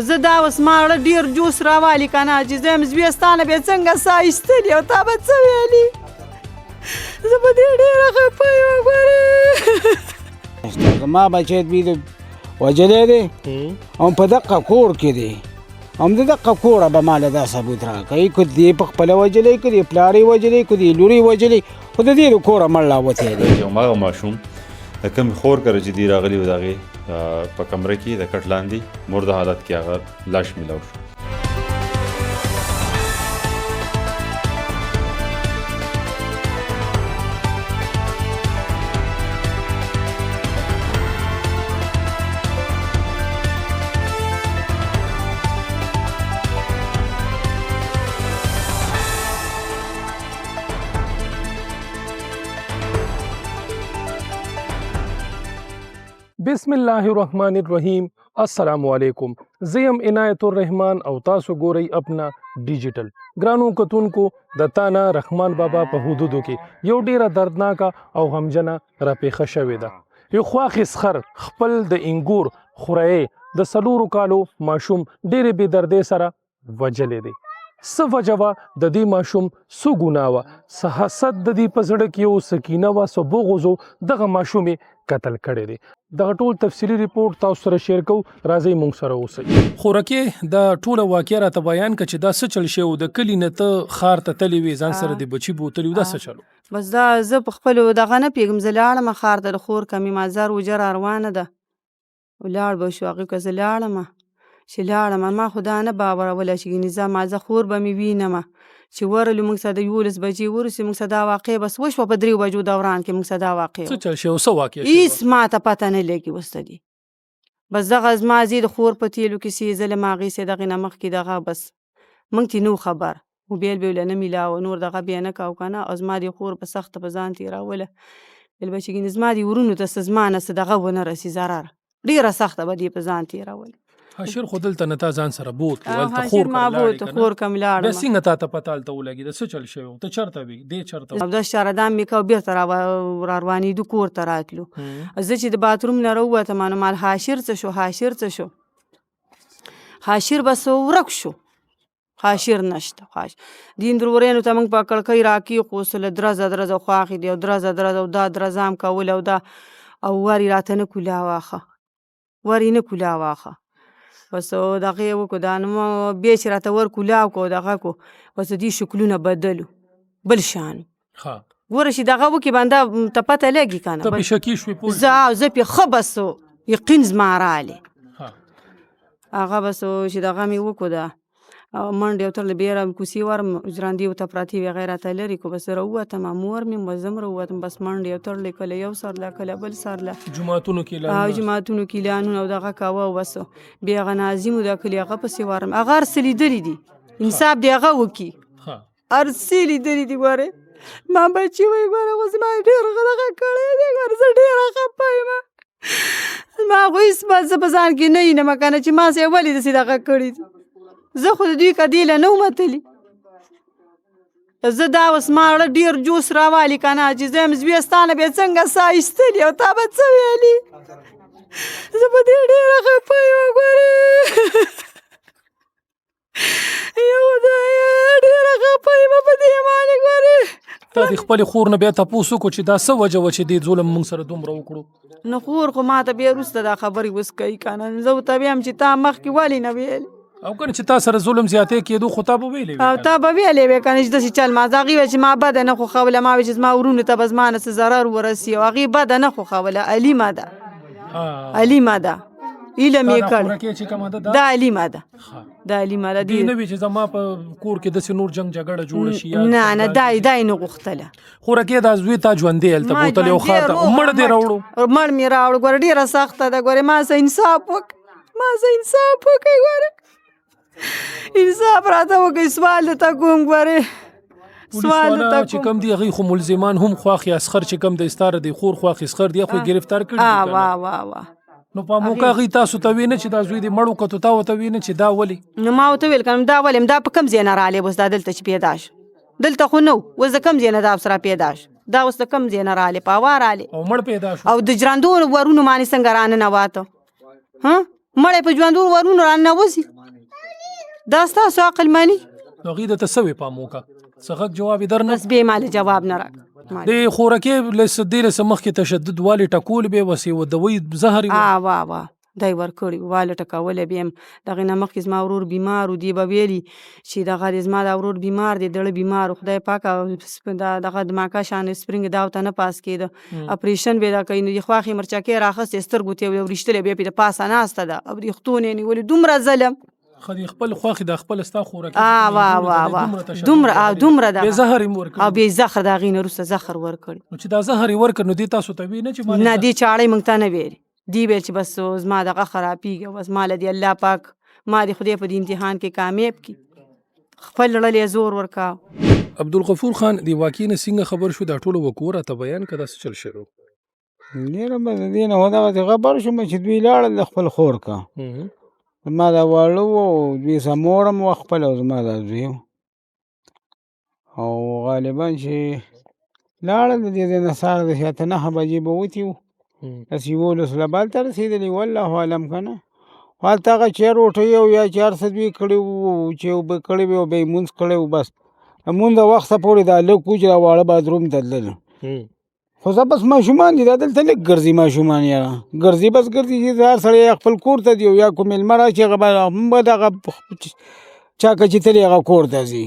زه دا اوس ما ډېر جوس راوالي که نه چې زه یم زویستانه بیا څنګه ساه ایستلي او تا به څه ویلي زه په دې ډېره خفه یم ګورې زما بچی دوی وجلی دی او په دقه کور کې دی هم د دقه کوره به ماله دا ثبوت راکوي که دی په خپله وجلی که دی پلار یې وجلی که دی لور یې وجلی خو د دې د کوره مړ راوتی دی هماغه ماشوم د کوم خور کره چې دی راغلی و د هغې په کمره کې د کټ لاندې مرده حالت کې هغه لاش میلاو شو. بسم الله الرحمن الرحیم. السلام علیکم. زیم عنایت الرحمن او تاسو ګورئ اپنا ډیجیټل. ګرانو کتونکو د تانا رحمان بابا په حدودو کې یو ډیره دردناکه او غمجنه راپېښه شوې ده. یو خواخیس خر خپل د انګور خورایې د 4 کالو ماشوم ډېرې بې دردۍ سره وجلی دی. څه وجه وه د دې ماشوم څه ګناه وه، څه حسد د دې په زړه کې یو سکینه وه، څه بغض و، دغه ماشوم یې قتل کړی دی. دغه ټول تفصیلي ریپورټ تاسو سره شیر کوو، راځئ موږ سره اوسئ. خورکې دا ټوله واقعه راته بیان کړه چې دا څه چل شوی و، د کلي نه ته ښار ته تللی وې، ځان سره د بچي بوتلي و، دا څه چل و؟ بس دا زه په خپلو دغه نه پوهېږم، زه لاړم ښار ته د خور کمې مازار وجه را روانه ده، ولاړ به شو هغې که زه لاړمه چې لاړم ما خو دا نه باوروله چې ګینې زه خور به مې وینمه چې ورلو موږ سره د 11 بجې ورسې موږ سره دا واقع بس وشوه په 3 بجو دوران کې موږ سره دا واقع څه چل شوی څه واقع شوی؟ هېڅ ماته پته نه لګي اوس ته دي بس دغه زما زی د خور په تیلو کې سي زه له هغې سې دغې نه مخکې دغه بس موږ ترې نه خبر موبایل به یې له نه میلاوه نور دغه بیا نه کوو که نه او زما د خور په سخته په ځان تېروله ویل به چې ګینې زما د ورونو ته څه زما نه څه دغه ونه رسي ضرر ډېره سخته به دې په ځان تېروله. حشر خو دلته نه تا ځان سره بوت کړو، هلته حشر ما بوت خور کم لاړم. بیا څنګه تا ته پته هلته ولګېده څه چل شوی و؟ ته چېرته وې؟ دې چېرته و؟ اودس چارهدام مې کوه بېرته را روانېدو کور ته راتلو. زه چې د باتروم نه راووتم نو مال حاشر څه شو حاشر بس ورک شو، حاشر نشته. دین درورینو ته موږ په کړکۍ راکېښوسله درزه خواښې دي او درزه او دا درزه هم کول او دا او ور یې راته نه کولاواخه بس دغه یې وکړو دا نو بیا چې راته ور کولاو کړو دغه کړو بس دې شکلونه بدلو بل شانو ګوره چې دغه وکړي بنده ته پته لګي که نه ته پې شکي شوې پوه زه پې ښه بس یقین زما راغلی هغه بس چې دغه مې وکړو ده منډې او ترلې بیا کوڅې ورم ژرندې ورته پرتې وې هغې راته لرې کړو بس راووتم مور مې بس زه هم راووتم بس منډې او ترلې کله یو سرله کله بل سرله جوماتونو کې اعلانونه او دغه کوه او بس بیا هغه ناظم و دا کلي هغه پسې ورم هغه هر څه لیدلي دي انصاف دې هغه وکړي هر څه لیدلي دي ګورې ما بچي وایي ګوره اوس ما ډېر دغه کړی دی ګوره زه ډېره خفه یم ما خو هېڅ زه په ځان کې نه وینم که نه چې ما سې ولې داسې دغه کړي دي زه خو د دوی کدې له نه ومتلي زه دا اوس ما ډېر جوس راوالي که نه چې زه یم زویستانه بیا څنګه ساه ایستلي او تا به څه ویلي زه په دې ډېره خفه یم ګورې یو خدایه ډېره خفه یم په دې باندې ګورې. تا د خپلې خور نه بیا تپوس وکړو چې دا څه وجه وه چې دې ظلم موږ سره دومره وکړو؟ نو خور خو ما ته بیا وروسته دا خبرې اوس کوي که نه زه ورته ویم چې تا مخکې ولې نه ویلې او که نه چې تا سره ظلم زیاتی کېدو خو تا به ویلې وې او تا به ویلې وې که نه چې داسې چل ما زه هغې ویل چې ما بده نه خوښوله ما ویل چې زما ورونو ته به زما نه څه ضرر ورسي او هغې بده نه خوښوله علیمه ده علم یې کړ دا علیمه ده دې نه وي چې زما په کور کې داسې نور جنګ جګړه جوړه شي نه دا یې نه غوښتله خورکې دا زوی تا ژوندی هلته بوتلی او ښار ته مړ دې راوړو مړ مې راوړو ګوره ډېره سخته ده ګورې ما څه انصاف وکړئ ګوره انصاف راته وکړئ سوال درته کوم ګورې سوال چې کم دی هغې خو ملزمان هم خواښې اسخر چې کم دی ستا د خور خواښې اسخر دی خو یې گرفتار کړي نو په موقع هغې تاسو ته وینه چې دا زوی دې مړ وکړو تا ورته وینه چې دا ولې نو ما ورته ویل کنم دا ولې دا په کوم ځای نه راغلی اوس دا دلته چې پیدا شو دلته خو نه اوس د کوم ځای نه دا سره پیدا شو دا اوس د کوم ځای نه راغلی په هوا راغلی او مړ پیدا شو او د ژرندو ورونو باندې څنګه راننواته مړی په ژوندون ورونو راننوځي دا ستاسو عقل مني نو هغې درته څه وې پام وکړه څه غږ جواب یې در نه بس بې ماله جواب نه راکړه د خوراکۍ دې له څه مخکې تشدد والې ټکول به وسې و دوی زهر یې واه دی ورکړي واله ټکولی بیا هم دغې نه مخکې زما ورور بیمار و دی به ویلي چې دغه دی زما دا ورور بیمار دی دړه بیمار و خدای پاکه دغه دماکه شان سپرینګ دا ورته نه پاس کېده اپریشن به یې دا کوي نو د خواښې مرچکې راخستې سترګو ته یې وریشتلی بیا پې د پاسه ناسته ده او وریښتون یې نیولي دومره ظلم خپل خواښې د خپل ستا خوراکي دومره ده زهر یې ورکړي او بیا زهر د هغې نه وروسته زهر ورکړي نو چې دا زهر یې ورکړ نو دې تاسو ته ویې نه چې نه دې چاړی موږ ته نه ویلي دی ویل چې بس زما دغه خرابېږي بس ما له دې الله پاک ما دې خدای په دې امتحان کې کامیاب کړي خپل لړل یې زور ورکاو عبدالغفور خان د واقعې نه څنګه خبر شو دا ټولو وکړو راته بیان کړه څه چل شوی ډېره به د دې نه همدغسې خبر شوم چې دوی لاړل د خپل خور کا زما دا واړه و او دوی سمور هم وه خپل او زما دا زوی او غالبا چې لاړل د دې نه سهار د شاته 9 بجې به وتي وو داسې 11 له بال ته رسېدلي والله علم که نه خو هلته هغه چې روټۍ او یا چې هر څه دوی کړي وو چې اوبه کړې وې او بیا یې مونځ کړی وو بس لمونځ د وخته پورې دا لږ و چې دا واړه باتروم ته تلل خو زه بس ماشومان دي دا دلته لږ ګرځي ماشومان یاره ګرځي بس ګرځي چې هر سړی خپل کور ته ځي او یا کوم مېلمه راشي هغه به هم به دغه چاکه چې تلي هغه کور ته ځي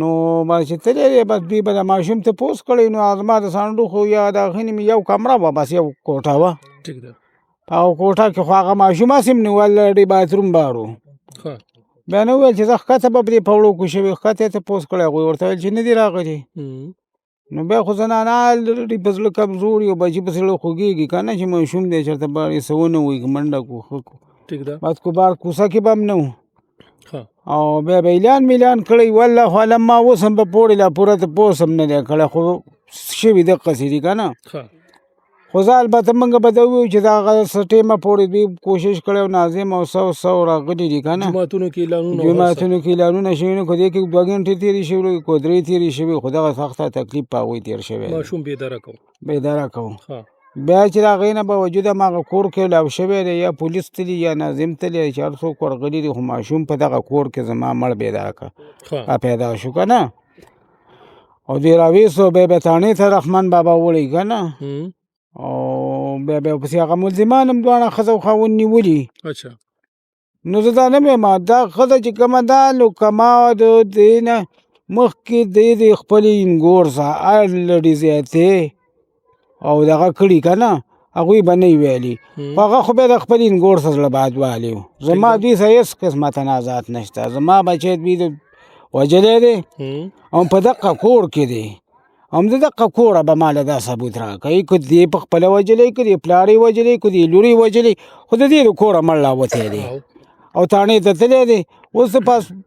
نو بس چې تللی دی بس دوی به د ماشوم تپوس کړی نو زما د صندوق یا د هغې نه مې یو کمره وه بس یو کوټه وه په هغه کوټه کې خو هغه ماشوم هسې هم نیول لري باتروم بار و بیا نه وویل چې زه ښکته به پرې په وړوکو شوي ښکته یې تپوس کړی هغوی ورته ویل چې نه دي راغلي نو بیا خو زنانه الرېډي په زړه کمزوري او بچي په زړه خوږېږي که نه چې ماشوم دی چېرته به یې څه ونه وایي منډه کړو ښه کړو بس کو بار کوڅه کې به هم نه و او بیا به اعلان میلان کړی والله علم ما اوس هم به پورې لا پوره تپوس هم نه دی کړی خو شوي دقسې دي که نه خو زه البته موږ به ده وویو چې د هغه څه ټیمه پورې دوی کوشش کړی او ناظم او سو راغلي دي که نه جوماتونو کې اعلانونه شوي نو خو دې کې 2 غنټې تېرې شوي کو 3 تېرې شوي خو دغه سخته تکلیف په هغوی تېر شوی ماشوم بیداره کوو بیا چې د هغې نه باوجود هماغه کور کې لاو شوی دی یا پولیس تلي یا ناظم تلي چې هر څوک ورغلي دي خو ماشوم په دغه کور کې زما مړ بیداره کړه پیدا شو که نه او دوی راویستو بیا به تاڼې ته رحمان بابا وړی که نه او بیا پسې هغه ملزمان هم دواړه ښځه او خاوند نیولي نو زه دا نه وایم دا ښځه چې کومه ده نو کما د دې نه مخکې د خپلې انګور څخه الډې زیاتې او دغه کړي که نه هغوی به نه یې ویلي خو هغه خو بیا د خپل انګور څخه زړه باد والي و زما دوی سره هېڅ قسمه تنازعات نشته زما بچی دوی وجلی دی او په دقه کور کې دی هم د دقه کوره به ماله دا ثبوت راکوي که دې په خپله وجلی که دې پلار یې وجلی که دې لور یې وجلی خو د دې د کوره مړ راوتی دی او تاڼې ته تللی دی اوس د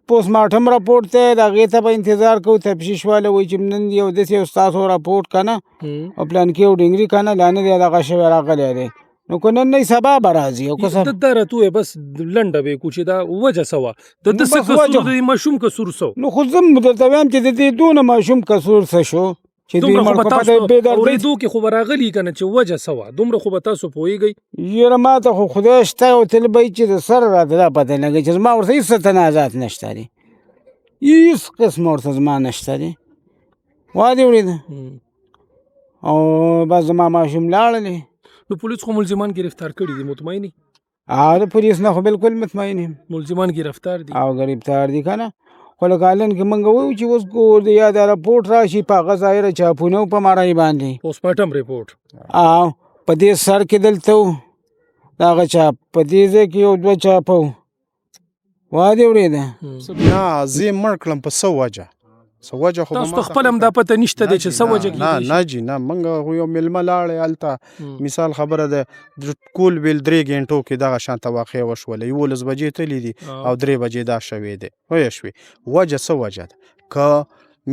پوسټ مارټم راپورټ دی د هغې ته به انتظار کوو تفتیش والا وایي چې نن یو داسې یو ستاسو راپورټ که نه او پلانکي او ډنګري که نه لا نه دی دغه شوی راغلی دی نو که نن نه سبا به راځي او که دا راته ووایه بس لنډه به یې کړو چې دا وجه څه وه د ده څه قصور د ماشوم قصور څه نو خو زه هم درته وایم چې د دې دونه ماشوم قصور څه شو دومره خو به تاسو اورېدو کې خو به راغلي که نه چې وجه څه وه دومره خو به تاسو پوهېږئ یاره ما ته خو خدای شته او تل به چې د سره راته دا پته لګي چې زما ورته هېڅ تنازعات نشته دي هېڅ قسم ورته زما نشته دي وا دې اورېده او بس زما ماشوم لاړلې نو پولیس خو ملزمان گرفتار کړي دي مطمئن د پولیس نه خو بالکل مطمئن یم ملزمان گرفتار دي او گرفتار دي که نه خو لکه هلن کې موږ وایو چې اوس ګور یا دا راپورټ راشي په هغه ظاهره چاپونه په مړی باندې پوسټ مارټم ریپورټ او په دې سر کې دلته و د هغه چاپ په دې ځای کې یو 2 چاپه و وا دې اورېده نه زه یې مړ کړم په څه وجه تاسو ته خپل هم دا پته نشته دی چې څه وجه کېدی نه جي نه موږ یو مېلمه لاړې هلته مثال خبره ده کول بیل 3 غنټو کې دغه شانته واقع وشوله 11 بجې تللی دي او 3 بجې دا شوې دی پوه شوې وجه څه وجه ده که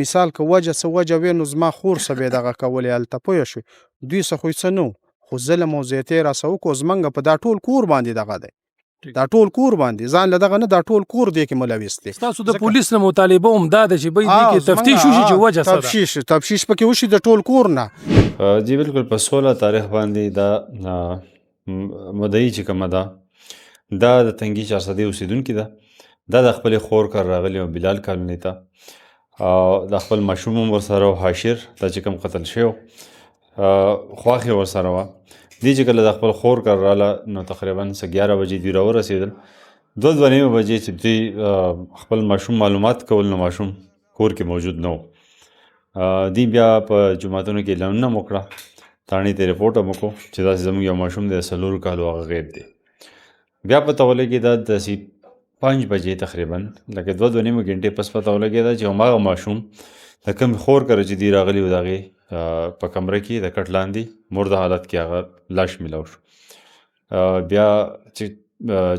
مثال که وجه څه وجه وي نو زما خور څه به دغه کولې هلته پوه شوې دوی څه خو څه نه خو ظلم او زیاتې را څه وکړو زموږ په دا ټول کور باندې دغه دی دا ټول کور باندې ځان له دغه نه دا ټول کور دی کې ملوث دی تاسو د پولیس نه مطالبه هم دا ده چې باید دې کې تفتیش وشي چې وجه څه ده تفتیش پکې وشي د ټول کور نه جی بالکل په 16 تاریخ باندې دا مدعي چې کومه ده دا د تنګي 400 اوسیدونکي ده. دا د خپل خور کار راغلی او بلال کالوني ته، او د خپل ماشوم هم ورسره و، حاشر دا چې کوم قتل شوی خواښې ورسره وه. دې چې کله د خپل خور کار راله نو تقریبا 11 بجې دوی راورسېدل. 2:30 بجې چې دوی خپل ماشوم معلومات کول نو ماشوم کور کې موجود نه و. دوی بیا په جوماتونو کې اعلانونه هم وکړه، تاڼې ته رپورټ هم وکړو چې داسې زموږ یو ماشوم دی 4 کالو هغه غیب دی. بیا پته ولګېده داسې 5 بجې تقریبا لکه 2:30 غنټې پس پته ولګېده چې هماغه ماشوم د کوم خور کره چې دوی راغلي و د هغې په کمره کې د کټ لاندې مرده حالت کې هغه لاش میلاو شو. بیا چې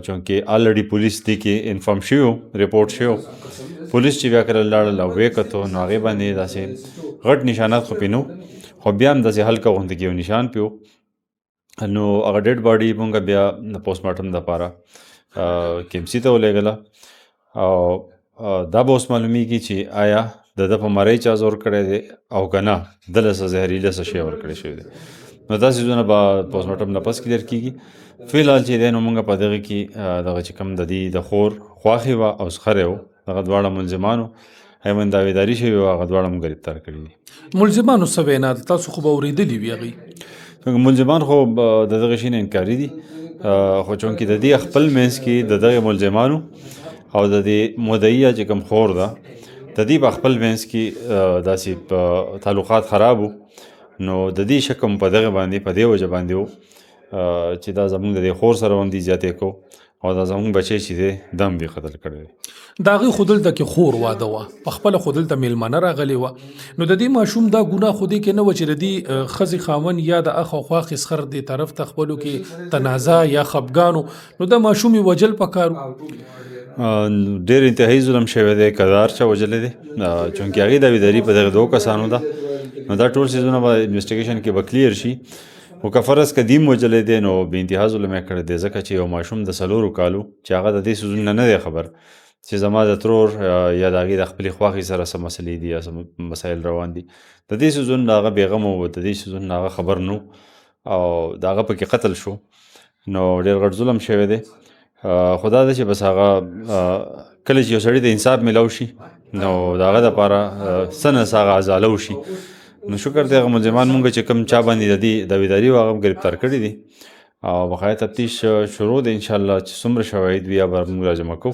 چونکې آلریډي پولیس دې کې انفارم شوي وو، رپورټ شوی وو، پولیس چې بیا کله لاړل او ویې کتو نو هغې باندې داسې غټ نشانات خو پې نه وو، خو بیا هم داسې هلکه غوندې کې یو نشان پې وو. نو هغه ډیډ باډي مونږ بیا د پوسټ مارټم دپاره KMC ته ولېږله او دا به اوس معلومیږي چې آیا د ده په مرۍ چا زور کړی دی او که نه دله څه زهریله څه شی ورکړی شوی دی. نو دا څیزونه به پوسټ مارټم نه پس کلیر کېږي. فیلحال چې دی نو مونږ په دغه کې دغه چې کوم د دې د خور خواښې وه او زخرې و، دغه دواړه ملزمانو ایمن داویداري شوې وه، هغه دواړه مونږ ګرفتار کړي دي. ملزمانو څه وینا ده؟ تاسو خو به اورېدلي وي هغې. ملزمان خو د دغه شي نه انکاري دي، خو چونکې د دې خپل منځ کې د دغه ملزمانو او د دې مدعیه چې کوم خور ده د دې په خپل منځ کې داسې تعلقات خراب وو. نو د دې شک هم په دغه باندې په دې وجه باندې وو چې دا زموږ د دې خور سره هم دې زیاتې کو او دا زموږ بچی چې دی دم دې قتل کړی دی. د هغې خو دلته کې خور واده وه، پخپله خو دلته میلمانه راغلې وه، نو د دې ماشوم دا ګناه خو دې کې نه وه چې د دې ښځې خاوند یا د اخ او خواښې څخر دې طرف ته خپلو کې تنازع یا خفګانو، نو دا ماشوم یې وجل پکار و. ډېر انتهایی ظلم شوی دی، کدار چا وجلی دی، چونکې هغې داویداري په دغه 2 کسانو ده. نو دا ټول څیزونه به انویسټیګیشن کې به کلیر شي. خو که فرض قدیم وجلی دی نو بې انتها ظلم یې کړی دی، ځکه چې یو ماشوم د 4 کالو چې هغه د دې څیزونو نه دی خبر چې زما د ترور یا د هغې د خپلې خواښې سره څه مسلې دي یا څه مسایل روان دي، د دې څیزونو نه هغه بېغمه و، د دې څیزونو نه هغه خبر نه او د هغه پکې قتل شو. نو ډېر غټ ظلم شوی دی. خو دا ده چې بس هغه کله چې یو سړي د انصاف میلاو شي نو د هغه دپاره څه نه څه هغه ازاله وشي. نو شکر دی هغه ملزمان مونږ چې کوم چا باندې د دې داویداري و هغه ګرفتار کړي دي او بقایه تفتیش شروع دی. انشاءالله چې څومره شواهد وي هغه به موږ راجمع کوو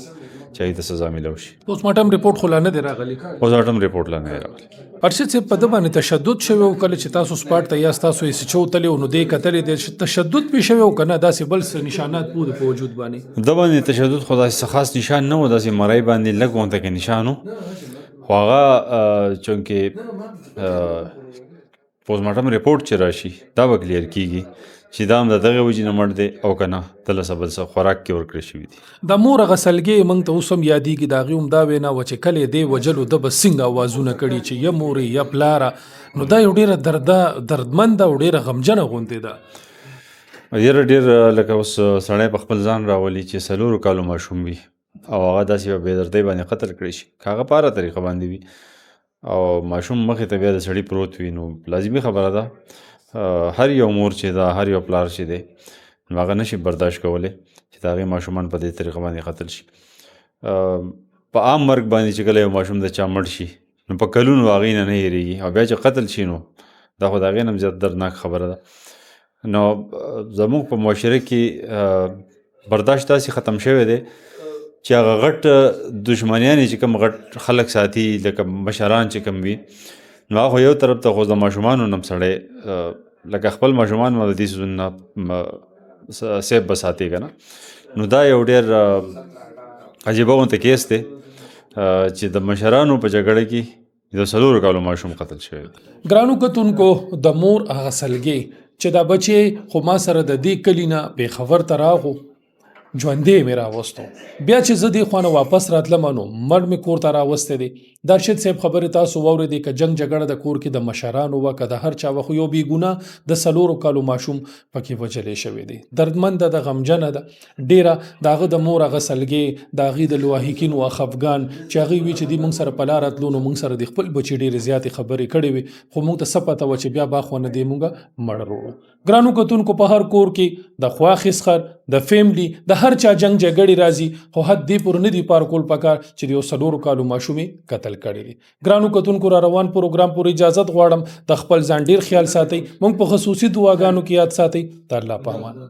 چې هغې ته سزا میلاو شي. پوسټ مارټم رپورټ خو لا نه دی راغلی؟ پوسټ مارټم رپورټ لا نه دی راغلی. ارشد صاحب په ده باندې تشدد شوی و کله چې تاسو سپاټ ته یا ستاسو یې سچو تللی و نو دې کتلی دی تشدد پې شوی و که نه داسې بل څه نشانات پو د په وجود باندې؟ ده باندې تشدد خو داسې څه خاص نشان نه و، داسې مرۍ باندې لږ غونته کې نشان و، خو هغه چونکې پوسټ مارټم رپورټ چې راشي دا به کلیر کېږي چې دا هم د دغه وجې نه مړ دی او که نه دله څه بل څه خوراک کې ورکړی شوي دي. د مور هغه سلګۍ موږ ته اوس هم یادېږي، د هغې هم دا وینا وه چې کله یې دی وجلو ده به څنګه اوازونه کړي چې یا مورې یا پلاره، نو دا یو ډېره دردمنده او ډېره غمجنه غوندې ده. یاره ډېر لکه اوس سړی په خپل ځان راولي چې 4 کالو ماشوم وي او هغه داسې په بېدردۍ باندې قتل کړی شي، که هغه په هره طریقه باندې وي او ماشوم مخې ته بیا د سړي پروت وي، نو لازمي خبره ده هر یو مور چې ده هر یو پلار چې دی نو هغه نشي برداشت کولی چې د هغې ماشومان په دې طریقه باندې قتل شي. په عام مرګ باندې چې کله یو ماشوم د چا مړ شي نو په کلونو هغې نه هېرېږي او بیا چې قتل شي نو دا خو د هغې نه هم زیات دردناک خبره ده. نو زموږ په معاشره کې برداشت داسې ختم شوی دی چې هغه غټ دشمنیانې چې کوم غټ خلک ساتي لکه مشران چې کوم وي نو هغه یو طرف ته خو د ماشومانو نه هم سړی لکه خپل ماشومان ما د دې څیزونو نه سیف به ساتي که نه. نو دا یو ډېر عجیبه غونته کیس دی چې د مشرانو په جګړه کې د 4 کالو ماشوم قتل شوی دی. ګرانو کتونکو د مور هغه سلګۍ چې دا بچی خو ما سره د دې کلي نه بېخبر ته راغو ژوندی مې راوستو، بیا چې زه دې خوا نه واپس راتلم نو مړ مې کور ته راوستی دی. د ارشد صاحب خبرې تاسو واورېدې که جنګ جګړه د کور کې د مشرانو وه که د هر چا وه، خو یو بېګناه د 4 کالو ماشوم پکې وجلی شوی دی. دردمنده ده، غمجنه ده ډېره. د هغه د مور هغه سلګۍ، د هغې د لواحقینو خفګان چې هغې وي چې دوی موږ سره په لاره تلو نو موږ سره د خپل بچي ډېرې زیاتې خبرې کړې وي، خو موږ ته څه پته وه چې بیا باخوا نه دی موږ مړ وروړو. ګرانو کتونکو په هر کور کې د خواښې څخه د فیملي د د هر چا جنگ جګړې راځي خو حد دې پورې نه دی پار کول پکار چې د یو 4 کالو ماشوم قتل کړی دی. ګرانو کتونکو را روان پروګرام پورې اجازت غواړم د خپل ځان ډیر خیال ساتئ. موږ په خصوصي دعاګانو کې یاد ساتئ. د الله په امان.